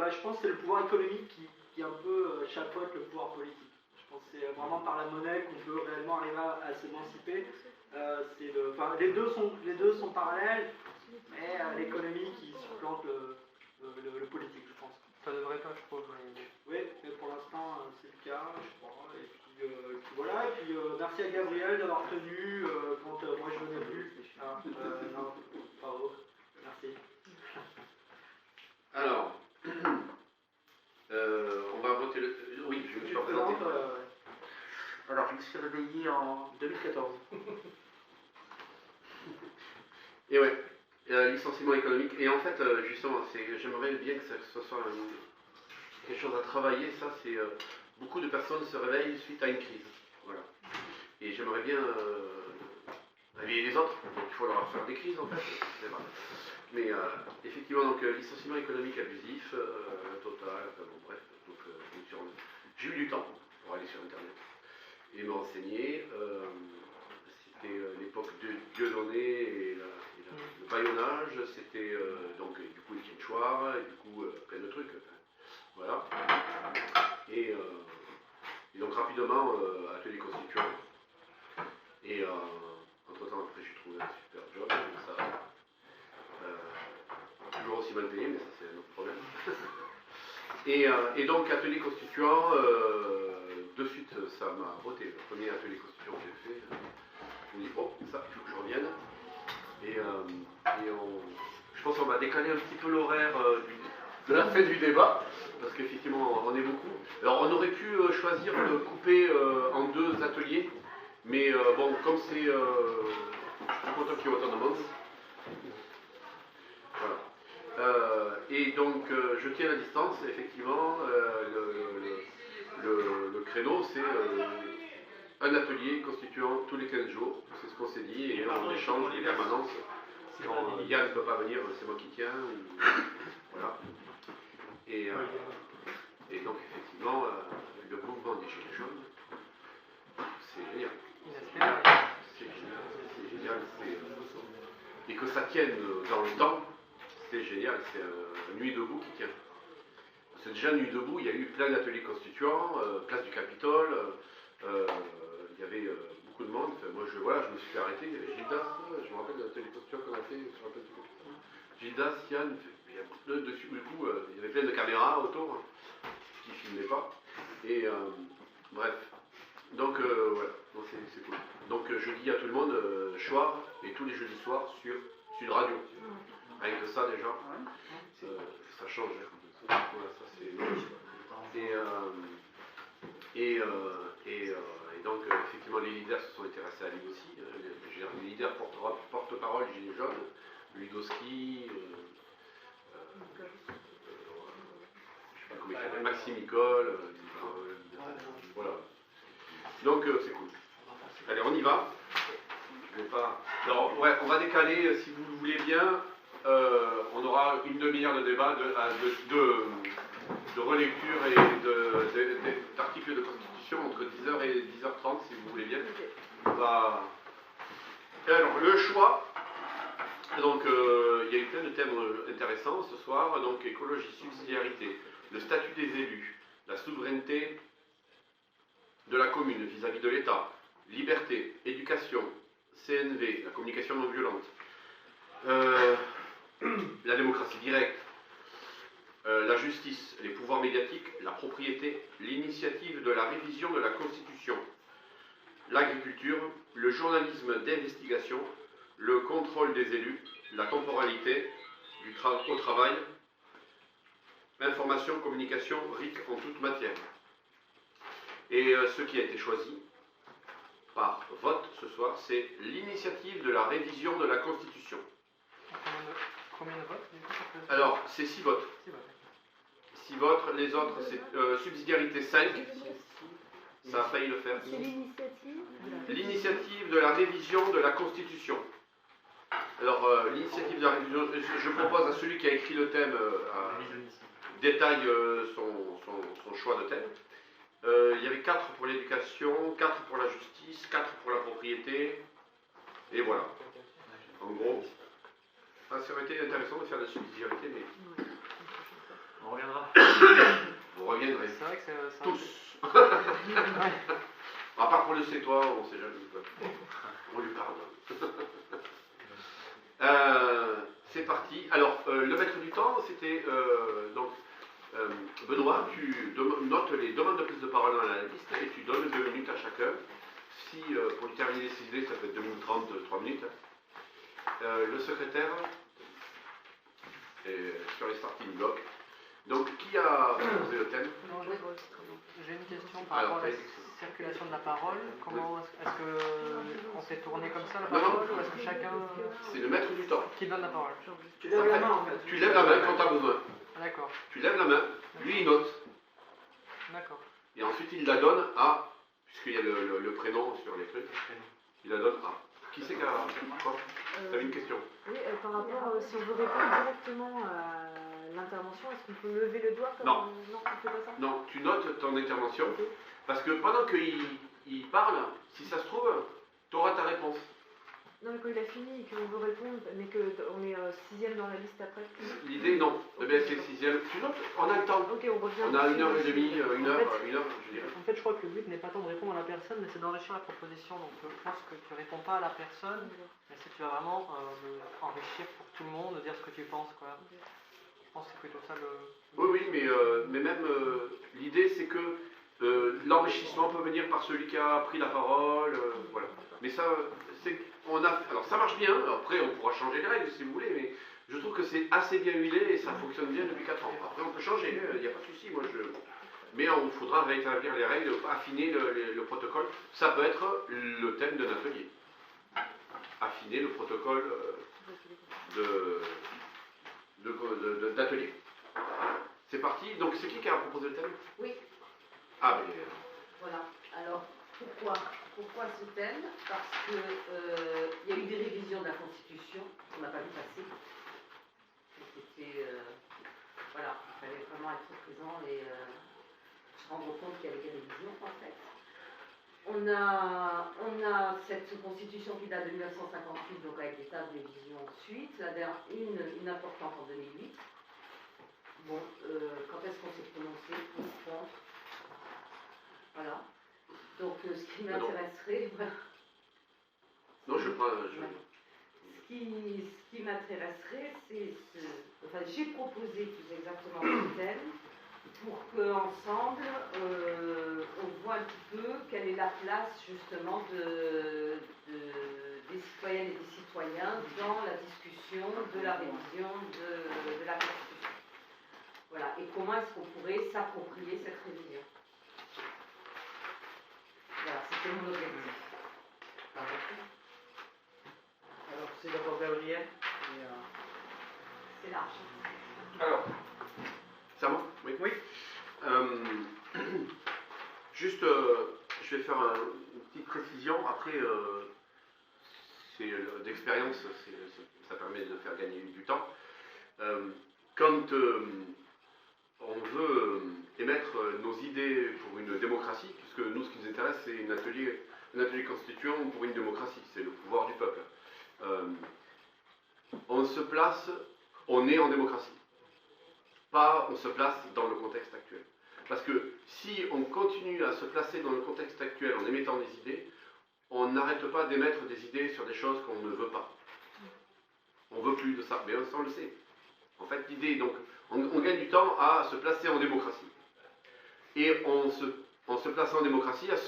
je pense que c'est le pouvoir économique qui un peu chapeaute le pouvoir politique. Je pense que c'est vraiment par la monnaie qu'on peut réellement arriver à s'émanciper. Les deux sont parallèles, mais l'économie qui supplante le politique, je pense. Ça devrait pas, je trouve. Oui, mais pour l'instant, c'est le cas, je crois. Et puis voilà, et puis merci à Gabriel d'avoir tenu quand moi je venais plus. Non, bravo. Merci. Alors, on va voter le... Oui, je me suis présenté. Alors, je me suis réveillé en 2014. Et ouais, licenciement économique. Et en fait, justement, j'aimerais bien que ce soit quelque chose à travailler. Ça, c'est beaucoup de personnes se réveillent suite à une crise. Voilà. Et j'aimerais bien réveiller les autres. Donc il faut leur faire des crises en fait. C'est vrai. Mais effectivement, donc licenciement économique abusif, total, enfin, bon, bref. Donc, j'ai eu du temps pour aller sur Internet et me renseigner. C'était l'époque de Dieudonné et le bâillonnage, c'était donc du coup les quechua, et du coup plein de trucs. Voilà. Et donc rapidement, atelier constituant. Et entre temps, après, j'ai trouvé un super job, comme ça. Toujours aussi mal payé, mais ça, c'est un autre problème. et donc, atelier constituant, de suite, ça m'a botté. Le premier atelier constituant que j'ai fait, je me dis, oh, ça, il faut que je revienne. Je pense qu'on va décaler un petit peu l'horaire de la fin du débat, parce qu'effectivement, on est beaucoup. Alors, on aurait pu choisir de couper en deux ateliers, mais bon, comme c'est... je suis content qu'il y ait autant de monde. Voilà. Et donc, je tiens la distance, effectivement, le créneau, c'est un atelier constituant tous les 15 jours, c'est ce qu'on s'est dit, et on échange les permanences. Quand Yann ne peut pas venir, c'est moi qui tiens. Voilà. Et donc, effectivement, le mouvement des Gilets jaunes, c'est génial. C'est génial. Et que ça tienne dans le temps, c'est génial. C'est Nuit debout qui tient. C'est déjà Nuit debout, il y a eu plein d'ateliers constituants, place du Capitole, il y avait beaucoup de monde. Enfin, moi, je me suis fait arrêter. Il y avait Gildas, je me rappelle de l'atelier constituant qu'on a fait sur la place du Capitole. Gildas, Yann, il y a beaucoup de dessus, du coup, il y avait plein de caméras autour qui ne filmaient pas. Et bref. Donc voilà, c'est cool. Donc je dis à tout le monde, choix, et tous les jeudis soirs sur Sud Radio. Avec ça déjà, ça change. Voilà, ça c'est et donc effectivement les leaders se sont intéressés à lui aussi. Les leaders porte-parole Gilets jaunes, Ludowski, je sais pas comment il s'appelle, Maxime Nicole, voilà. Donc c'est cool. Allez, on y va. Je vais pas... Alors, ouais, on va décaler, si vous le voulez bien, on aura une demi-heure de débat, de relecture et d'articles de constitution entre 10h et 10h30, si vous voulez bien. On va... Alors, le choix. Donc, il y a eu plein de thèmes intéressants ce soir. Donc, écologie, subsidiarité, le statut des élus, la souveraineté de la commune vis-à-vis de l'État, liberté, éducation, CNV, la communication non violente, la démocratie directe, la justice, les pouvoirs médiatiques, la propriété, l'initiative de la révision de la Constitution, l'agriculture, le journalisme d'investigation, le contrôle des élus, la temporalité au travail, information, communication, RIC en toute matière. Et ce qui a été choisi par vote ce soir, c'est l'initiative de la révision de la Constitution. Combien de votes? Alors, c'est 6 votes. 6 votes, les autres, c'est subsidiarité 5. Ça a failli le faire. C'est l'initiative. L'initiative de la révision de la Constitution. Alors, l'initiative de la révision, je propose à celui qui a écrit le thème, détaille son choix de thème. Il y avait 4 pour l'éducation, 4 pour la justice, 4 pour la propriété, et voilà. En gros, ça aurait été intéressant de faire de la subsidiarité, mais On reviendra. Vous reviendrez. C'est vrai que c'est Tous. Ouais. À part pour le C-toi, on sait jamais. On lui parle. C'est parti. Alors, le maître du temps, c'était donc Benoît, tu notes les demandes de prise de parole dans la liste et tu donnes 2 minutes à chacun. Si pour terminer ces idées, ça peut être 2 minutes 30, 3 minutes. Le secrétaire est sur les starting blocks. Donc, qui a posé le thème? Non, j'ai une question par Alors, rapport à la circulation de la parole. Comment est-ce que on fait tourner comme ça la parole ou est-ce que chacun C'est le maître du temps. qui donne la parole? Tu lèves la main en fait. Tu lèves la main quand tu as besoin. D'accord, Tu lèves la main, lui il note. d'accord. Et ensuite il la donne à, puisqu'il y a le prénom sur les trucs, il la donne à. Qui c'est qui a quoi? Tu avais une question? Oui, par rapport, si on veut répondre directement à l'intervention, est-ce qu'on peut lever le doigt comme... Non. Non, on fait pas ça? Non, tu notes ton intervention, parce que pendant qu'il parle, si ça se trouve, tu auras ta réponse. Non, mais quand il a fini et qu'on veut répondre, mais qu'on est 6e dans la liste après. L'idée, non. Eh bien, c'est le 6e. Tu notes, on a le temps. Ok, on revient. On a dessus. 1h30, 1 heure, je dirais. En fait, je crois que le but n'est pas tant de répondre à la personne, mais c'est d'enrichir la proposition. Donc, je pense que tu réponds pas à la personne, mais si tu vas vraiment enrichir pour tout le monde, dire ce que tu penses, quoi. Je pense que c'est plutôt ça le... Oui, mais même l'idée, c'est que l'enrichissement peut venir par celui qui a pris la parole, voilà. Mais ça, alors ça marche bien, après on pourra changer les règles si vous voulez, mais je trouve que c'est assez bien huilé et ça fonctionne bien depuis 4 ans. Après on peut changer, il n'y a pas de souci, mais il faudra rétablir les règles, affiner le protocole. Ça peut être le thème d'un atelier. Affiner le protocole d'atelier. C'est parti, donc c'est qui a proposé le thème? Oui, Ah, mais... voilà. Alors, pourquoi ce thème? Parce que il y a eu des révisions de la Constitution qu'on n'a pas vu passer. C'était, voilà, il fallait vraiment être présent et se rendre compte qu'il y avait des révisions en fait. On a cette Constitution qui date de 1958, donc avec des tas de révisions ensuite. La dernière, une importante en 2008. Bon, quand est-ce qu'on s'est prononcé contre? Voilà. Donc, ce qui m'intéresserait, voilà. Non, je prends... Ce qui m'intéresserait, c'est... Enfin, j'ai proposé tout exactement ce thème pour qu'ensemble, on voit un petit peu quelle est la place, justement, des citoyennes et des citoyens dans la discussion de la révision de la Constitution. Voilà. Et comment est-ce qu'on pourrait s'approprier cette révision? Voilà, c'était mon objectif. Alors c'est d'abord Gabriel. C'est large. Alors, c'est à moi? Oui. Oui. Juste, je vais faire une petite précision. Après, c'est d'expérience, ça permet de faire gagner du temps. Quand on veut émettre nos idées pour une démocratie, puisque nous, ce qui nous intéresse, c'est un atelier constituant pour une démocratie, c'est le pouvoir du peuple. On se place, on est en démocratie. Pas on se place dans le contexte actuel. Parce que si on continue à se placer dans le contexte actuel en émettant des idées, on n'arrête pas d'émettre des idées sur des choses qu'on ne veut pas. On ne veut plus de ça, mais ça on le sait. En fait, l'idée, donc, on gagne du temps à se placer en démocratie. Et en se plaçant en démocratie, à se